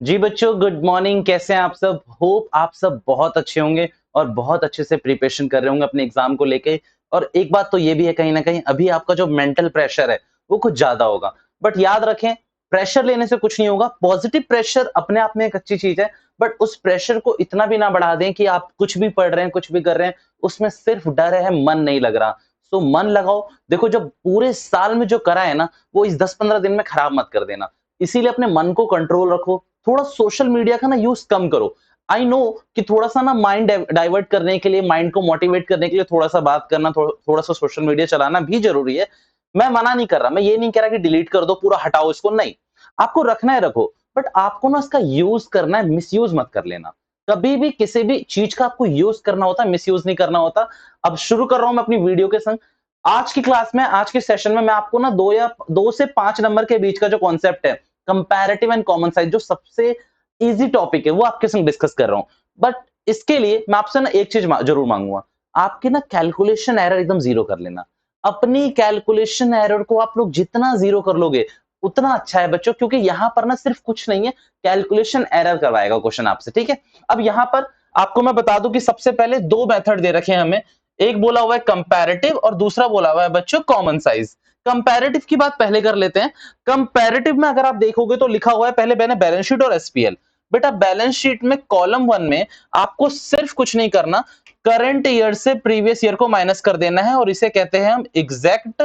जी बच्चों, good morning. कैसे हैं आप सब? होप आप सब बहुत अच्छे होंगे और बहुत अच्छे से प्रिपरेशन कर रहे होंगे अपने एग्जाम को लेके। और एक बात तो ये भी है, कहीं ना कहीं अभी आपका जो मेंटल प्रेशर है वो कुछ ज्यादा होगा। बट याद रखें, प्रेशर लेने से कुछ नहीं होगा। पॉजिटिव प्रेशर अपने आप में एक अच्छी चीज है, बट उस प्रेशर को इतना भी ना बढ़ा दें कि आप कुछ भी पढ़ रहे हैं, कुछ भी कर रहे हैं, उसमें सिर्फ डर है, मन नहीं लग रहा। सो मन लगाओ। देखो, जब पूरे साल में जो करा है ना, वो इस 10-15 दिन में खराब मत कर देना। इसीलिए अपने मन को कंट्रोल रखो। थोड़ा सोशल मीडिया का ना यूज कम करो। आई नो कि थोड़ा सा ना माइंड डाइवर्ट करने के लिए, माइंड को मोटिवेट करने के लिए थोड़ा सा बात करना, थोड़ा सा सोशल मीडिया चलाना भी जरूरी है। मैं मना नहीं कर रहा, मैं ये नहीं कह रहा कि डिलीट कर दो, पूरा हटाओ इसको, नहीं। आपको रखना है रखो, बट आपको ना इसका यूज करना है, मिसयूज मत कर लेना। कभी भी किसी भी चीज का आपको यूज करना होता है, मिसयूज नहीं करना होता। अब शुरू कर रहा हूं मैं अपनी वीडियो के संग। आज की क्लास में, आज के सेशन में मैं आपको ना 2 से 5 नंबर के बीच का जो कॉन्सेप्ट है, कंपैरेटिव एंड कॉमन साइज, जो सबसे इजी टॉपिक है, वो आपके संग डिस्कस कर रहा हूं। बट इसके लिए मैं आपसे ना एक चीज जरूर मांगूंगा। आपके ना कैलकुलेशन एरर एकदम जीरो कर लेना। अपनी कैलकुलेशन एरर को आप लोग जितना जीरो कर लोगे उतना अच्छा है बच्चों, क्योंकि यहां पर ना सिर्फ कुछ नहीं है, कैलकुलेशन एरर करवाएगा क्वेश्चन आपसे, ठीक है। अब यहां पर आपको मैं बता दूं कि सबसे पहले दो मेथड दे रखे हैं हमें। एक बोला हुआ है कंपैरेटिव और दूसरा बोला हुआ है बच्चों कॉमन साइज। कंपैरेटिव की बात पहले कर लेते हैं। कंपैरेटिव में अगर आप देखोगे तो लिखा हुआ है, पहले मैंने बैलेंस शीट और एसपीएल। बेटा, बैलेंस शीट में कॉलम 1 में आपको सिर्फ कुछ नहीं करना, करंट ईयर से प्रीवियस ईयर को माइनस कर देना है, और इसे कहते हैं हम एग्जैक्ट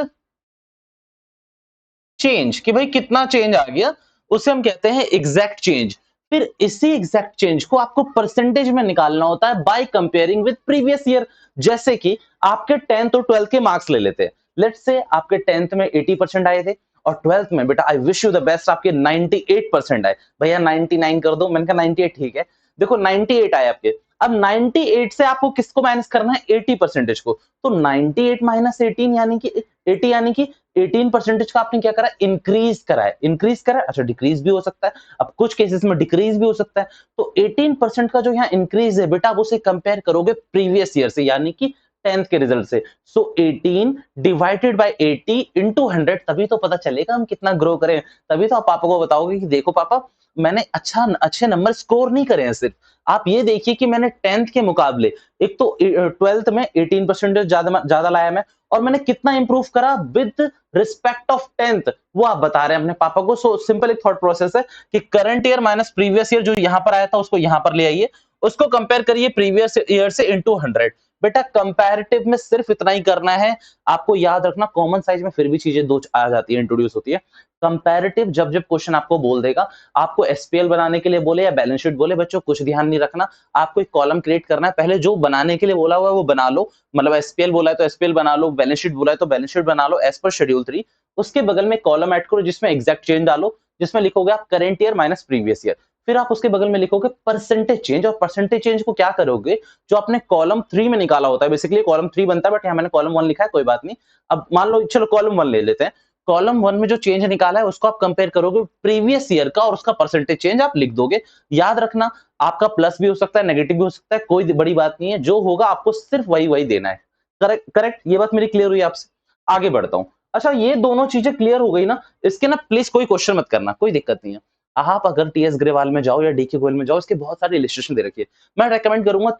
चेंज, कि भाई कितना चेंज आ गया, उसे हम कहते हैं एग्जैक्ट चेंज। फिर इसी एग्जैक्ट चेंज को आपको परसेंटेज में निकालना होता है by comparing with previous year. जैसे कि आपके 10th और 12th के मार्क्स ले लेते हैं। लेट्स से आपके 10th में 80% आए थे, और 12th में बेटा I wish you the best, आपके 98% आए। भैया 99 कर दो, मैंने कहा 98 ठीक है। देखो 98 आए आपके। अब 98 से आपको किसको माइनस करना है? 80% को। तो 98 माइनस 18 यानी कि 80, यानी कि 18% का आपने क्या करा? इंक्रीज करा है। इंक्रीज करा है, अच्छा डिक्रीज भी हो सकता है, अब कुछ केसेस में डिक्रीज भी हो सकता है। तो 18% का जो यहाँ इंक्रीज है बेटा, आप उसे कंपेयर करोगे प्रीवियस ईयर से, यानी कि 10th के रिजल्ट से। सो 18 डिवाइडेड बाय 80 इंटू 100, तभी तो पता चलेगा हम कितना ग्रो करें। तभी तो आप पापा को बताओगे कि देखो पापा, मैंने अच्छे नंबर स्कोर नहीं करे हैं। सिर्फ आप ये देखिए कि मैंने 10th के मुकाबले, एक तो 12th में 18% ज्यादा ज्यादा लाया मैं, और मैंने कितना इंप्रूव करा विद रिस्पेक्ट ऑफ 10th, वो आप बता रहे हैं अपने पापा को। सो सिंपल एक थॉट प्रोसेस है कि current year minus previous year, जो यहां पर आया था उसको यहां पर ले आइए, उसको कंपेयर करिए प्रीवियस ईयर से इंटू 100। बेटा कंपैरेटिव में सिर्फ इतना ही करना है। आपको याद रखना, कॉमन साइज में फिर भी चीजें दो आ जाती है, इंट्रोड्यूस होती है। कंपैरेटिव जब जब क्वेश्चन आपको बोल देगा, आपको एसपीएल बनाने के लिए बोले या बैलेंस शीट बोले, बच्चों कुछ ध्यान नहीं रखना। आपको एक कॉलम क्रिएट करना है, पहले जो बनाने के लिए बोला हुआ है वो बना लो। मतलब एसपीएल बोला है तो एसपीएल बना लो, बैलेंस शीट बोला है तो बैलेंस शीट बना लो एज पर शेड्यूल 3। उसके बगल में कॉलम ऐड करो जिसमें एग्जैक्ट चेंज डालो, जिसमें लिखोगे आप current year minus previous year. फिर आप उसके बगल में लिखोगे परसेंटेज चेंज, और परसेंटेज चेंज को क्या करोगे, जो आपने कॉलम 3 में निकाला होता है, बेसिकली कॉलम 3 बनता है, बट यहाँ मैंने कॉलम 1 लिखा है, कोई बात नहीं। अब मान लो, चलो कॉलम 1 ले लेते हैं। कॉलम 1 में जो चेंज निकाला है उसको आप कंपेयर करोगे प्रीवियस ईयर का, और उसका परसेंटेज चेंज आप लिख दोगे। याद रखना, आपका प्लस भी हो सकता है, नेगेटिव भी हो सकता है, कोई बड़ी बात नहीं है, जो होगा आपको सिर्फ वही वही देना है। करेक्ट करेक्ट, ये बात मेरी क्लियर हुई आपसे? आगे बढ़ता हूं। अच्छा, ये दोनों चीजें क्लियर हो गई ना, इसके ना प्लीज कोई क्वेश्चन मत करना, कोई दिक्कत नहीं है। आप अगर टीएस ग्रेवाल में जाओ या डीके गोयल में जाओ, इसके बहुत सारे इलिस्ट्रेशन दे रखी है। मैं रेकमेंड करूंगा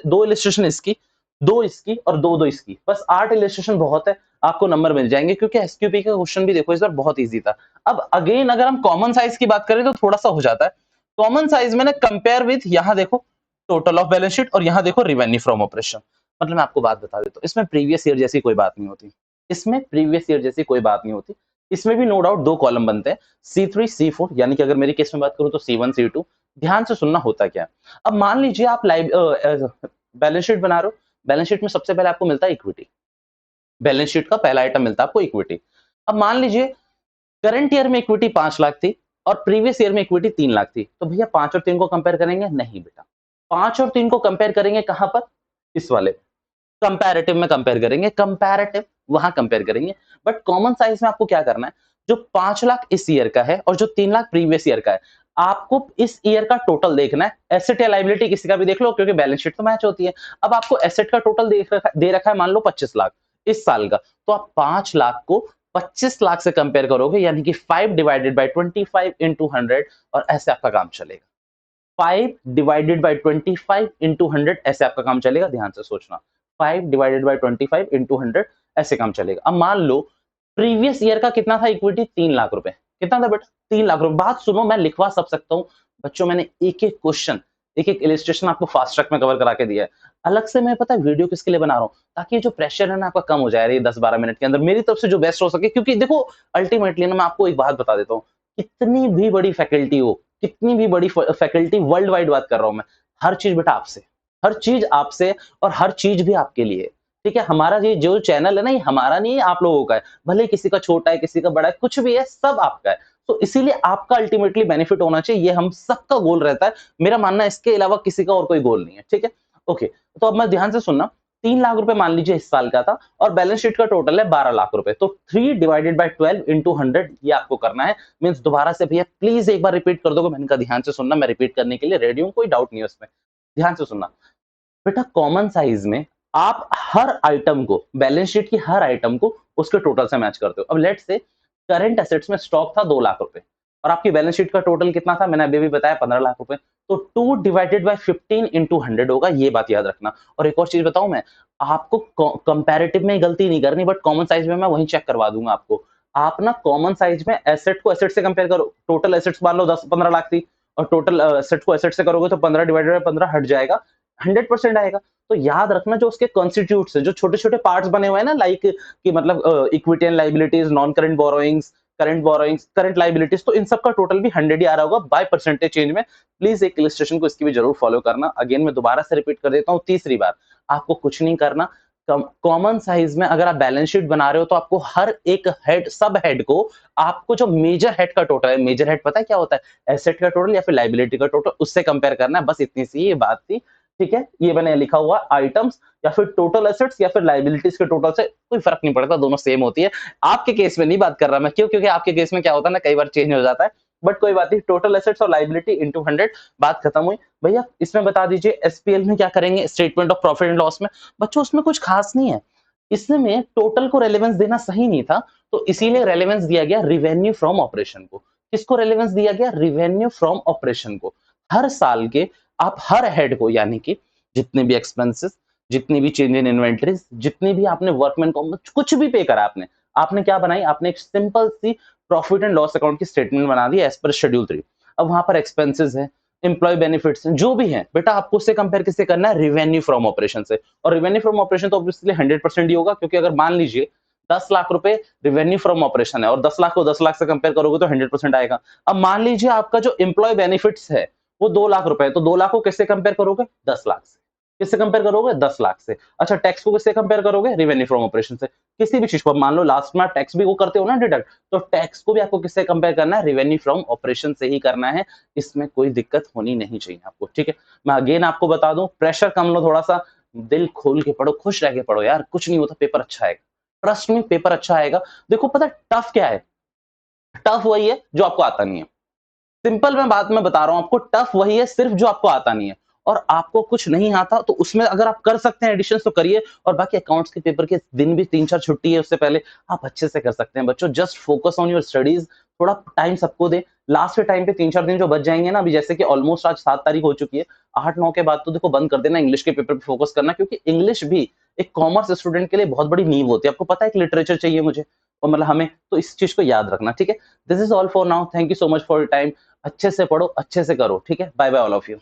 दो इलिस्ट्रेशन इसकी, दो इसकी और दो इसकी, बस 8 इलिस्ट्रेशन बहुत है। आपको नंबर मिल जाएंगे, क्योंकि एसक्यूपी का क्वेश्चन भी देखो इस बार बहुत इजी था। अब अगेन अगर हम कॉमन साइज की बात करें तो थोड़ा सा हो जाता है। कॉमन साइज में ना कंपेयर विद, यहां देखो टोटल ऑफ बैलेंस शीट, और यहां देखो रिवेन्यू फ्रॉम ऑपरेशन। मतलब मैं आपको बात बता देता हूं, इसमें प्रीवियस ईयर जैसी कोई बात नहीं होती। इसमें प्रीवियस ईयर जैसी कोई बात नहीं होती। इसमें भी नो डाउट दो कॉलम बनते हैं, C3 C4, यानी कि अगर मेरी केस में बात करूं तो C1 C2। ध्यान से सुनना होता क्या है। अब मान लीजिए आप बैलेंस शीट बना रहे हो। बैलेंस शीट में सबसे पहले आपको मिलता है इक्विटी। बैलेंस शीट का पहला आइटम मिलता है आपको इक्विटी। अब मान लीजिए करंट ईयर में इक्विटी 5 लाख थी और प्रीवियस ईयर में इक्विटी 3 लाख थी, तो भैया 5 और 3 को कंपेयर करेंगे? नहीं बेटा, 5 और 3 को कंपेयर करेंगे कहां पर? इस वाले कंपैरेटिव में कंपेयर करेंगे। कंपैरेटिव वहां कंपेयर करेंगे। बट कॉमन साइज में आपको क्या करना है, जो 5 लाख इस ईयर का है और जो 3 लाख प्रीवियस ईयर का है, आपको इस ईयर का टोटल देखना है। एसेट या लाइबिलिटी किसी का भी देख लो, क्योंकि बैलेंस शीट तो मैच होती है। अब आपको एसेट का टोटल दे रखा है मान लो 25 लाख इस साल का, तो आप 5 लाख को 25 लाख से कंपेयर करोगे, यानी कि 5 डिवाइडेड बाय 25 इंटू 100, और ऐसे आपका काम चलेगा। 5 डिवाइडेड बाय 25 इंटू 100, ऐसे आपका काम चलेगा। ध्यान से सोचना, 5 डिवाइडेड बाय 25 इंटू 100, ऐसे काम चलेगा। अब मान लो प्रीवियस ईयर का कितना था इक्विटी, 3 लाख रुपए। कितना था बेटा, 3 लाख रुपए। बात सुनो, मैं लिखवा सकता हूँ बच्चों, मैंने एक एक क्वेश्चन, एक एक इलिस्ट्रेशन आपको फास्ट ट्रैक में कवर करा के दिया है। अलग से मैं, पता है वीडियो किसके लिए बना रहा हूँ, ताकि जो प्रेशर है ना आपका कम हो जाए ये 10-12 मिनट के अंदर, मेरी तरफ से जो बेस्ट हो सके। क्योंकि देखो अल्टीमेटली ना, मैं आपको एक बात बता देता हूँ, कितनी भी बड़ी फैकल्टी हो, कितनी भी बड़ी फैकल्टी, वर्ल्ड वाइड बात कर रहा हूं मैं, हर चीज बेटा आपसे, हर चीज आपसे, और हर चीज भी आपके लिए। ठीक है, हमारा ये जो चैनल है ना, ये हमारा नहीं है, आप लोगों का है। भले किसी का छोटा है, किसी का बड़ा है, कुछ भी है, सब आपका है। तो इसीलिए आपका अल्टीमेटली बेनिफिट होना चाहिए, ये हम सबका गोल रहता है। मेरा मानना है, इसके अलावा किसी का और कोई गोल नहीं है। ठीक है, ओके। तो अब मैं ध्यान से सुनना, 3 लाख रुपए मान लीजिए इस साल का था, और बैलेंस शीट का टोटल है 12 लाख रुपए। तो 3 डिवाइडेड बाय 12 इंटू 100, ये आपको करना है। मींस दोबारा से भैया प्लीज एक बार रिपीट कर दोगे, मैंने कहा ध्यान से सुनना, मैं रिपीट करने के लिए रेडी हूं, कोई डाउट नहीं है उसमें। ध्यान से सुनना बेटा, कॉमन साइज में आप हर आइटम को, बैलेंस शीट की हर आइटम को उसके टोटल से मैच करते हो। अब लेट्स से करंट एसेट्स में स्टॉक था 2 लाख रुपए, और आपकी बैलेंस शीट का टोटल कितना था, मैंने अभी भी बताया 15 लाख रुपए। तो 2 डिवाइडेड बाय 15 इंटू 100 होगा, ये बात याद रखना। और एक और चीज बताऊं मैं आपको, कंपैरेटिव में गलती नहीं करनी, बट कॉमन साइज में मैं वही चेक करवा दूंगा आपको। आप ना कॉमन साइज में एसेट को एसेट से कंपेयर करो। टोटल एसेट्स मान लो 10-15 लाख थी, और टोटल एसेट को एसेट से करोगे तो 15 डिवाइडेड बाय 15 हट जाएगा, 100% आएगा। तो याद रखना, जो उसके कॉन्स्टिट्यूट्स है, जो छोटे छोटे पार्ट्स बने हुए हैं ना, लाइक कि मतलब equity and liabilities, non current borrowings, current liabilities, तो इन सब का टोटल भी 100 ही आ रहा होगा बाय परसेंटेज चेंज में। प्लीज एक इलस्ट्रेशन को इसकी भी जरूर फॉलो करना। अगेन मैं दोबारा से रिपीट कर देता हूँ, तीसरी बार, आपको कुछ नहीं करना। कॉमन साइज में अगर आप बैलेंस शीट बना रहे हो, तो आपको हर एक हेड, सब हेड को, आपको जो मेजर हेड का टोटल है, मेजर हेड पता है क्या होता है, एसेट का टोटल या फिर लाइबिलिटी का टोटल, उससे कंपेयर करना है। बस इतनी सी ये बात थी। ठीक है, ये मैंने लिखा हुआ आइटम्स, या फिर टोटल एसेट्स, या फिर लाइबिलिटीज के टोटल से कोई फर्क नहीं पड़ता, दोनों सेम होती है। आपके केस में नहीं बात कर रहा मैं, क्यों, क्योंकि आपके केस में क्या होता है ना, कई बार चेंज हो जाता है। बट कोई बात नहीं, टोटल एसेट्स और लाइबिलिटी इंटू 100, बात खत्म हुई। भैया इसमें बता दीजिए एसपीएल में क्या करेंगे, statement of profit and loss में। बच्चों उसमें कुछ खास नहीं है, इसमें टोटल को रेलेवेंस देना सही नहीं था, तो इसीलिए रेलेवेंस दिया गया रिवेन्यू फ्रॉम ऑपरेशन को। किसको रेलेवेंस दिया गया, रिवेन्यू फ्रॉम ऑपरेशन को। हर साल के आप हर हेड को, यानी कि जितने भी एक्सपेंसेस, जितनी भी चेंज इन इन्वेंटरीज, जितनी भी आपने वर्कमैन को कुछ भी पे करा, आपने आपने क्या बनाई, आपने एक सिंपल सी प्रॉफिट एंड लॉस अकाउंट की स्टेटमेंट बना दी एज पर शेड्यूल 3। अब वहां पर एक्सपेंसेस है, एम्प्लॉय बेनिफिट्स जो भी है, बेटा आपको उससे कंपेयर किससे करना है, रिवेन्यू फ्रॉम ऑपरेशन से। और रिवेन्यू फ्रॉम ऑपरेशन तो ऑब्वियसली 100% ही होगा, क्योंकि अगर मान लीजिए 10 लाख रुपए रिवेन्यू फ्रॉम ऑपरेशन है, और 10 लाख को 10 लाख से कंपेयर करोगे तो 100% आएगा। अब मान लीजिए आपका जो एम्प्लॉय बेनिफिट्स है वो 2 लाख रुपए है, तो 2 लाख को किससे कंपेयर करोगे, 10 लाख से। किससे कंपेयर करोगे, 10 लाख से। अच्छा, टैक्स को किससे कंपेयर करोगे, रिवेन्यू फ्रॉम ऑपरेशन से। किसी भी चीज को मान लो लास्ट में आप टैक्स भी वो करते हो ना डिडक्ट, तो टैक्स को भी आपको किससे कंपेयर करना है, रिवेन्यू फ्रॉम ऑपरेशन से ही करना है। इसमें कोई दिक्कत होनी नहीं चाहिए आपको। ठीक है, मैं अगेन आपको बता दूं, प्रेशर कम लो थोड़ा सा, दिल खोल के पढ़ो, खुश रह के पढ़ो यार, कुछ नहीं होता, पेपर अच्छा आएगा। ट्रस्ट में, पेपर अच्छा आएगा। देखो पता टफ क्या है, टफ वही है जो आपको आता नहीं है। सिंपल मैं बात में बता रहा हूं आपको, टफ वही है सिर्फ जो आपको आता नहीं है। और आपको कुछ नहीं आता तो उसमें अगर आप कर सकते हैं एडिशन तो करिए, और बाकी अकाउंट्स के पेपर के दिन भी 3-4 छुट्टी है, उससे पहले आप अच्छे से कर सकते हैं। बच्चों just focus on your studies, थोड़ा टाइम सबको दे। लास्ट के टाइम पे 3-4 दिन जो बच जाएंगे ना, अभी जैसे कि ऑलमोस्ट आज 7 तारीख हो चुकी है, 8-9 के बाद तो देखो बंद कर देना, इंग्लिश के पेपर पे फोकस करना, क्योंकि इंग्लिश भी एक कॉमर्स स्टूडेंट के लिए बहुत बड़ी नींव होती है। आपको पता है एक लिटरेचर चाहिए मुझे, और मतलब हमें, तो इस चीज को याद रखना। ठीक है, this is all for now, thank you so much for your time. अच्छे से पढ़ो, अच्छे से करो। ठीक है, bye bye all of you.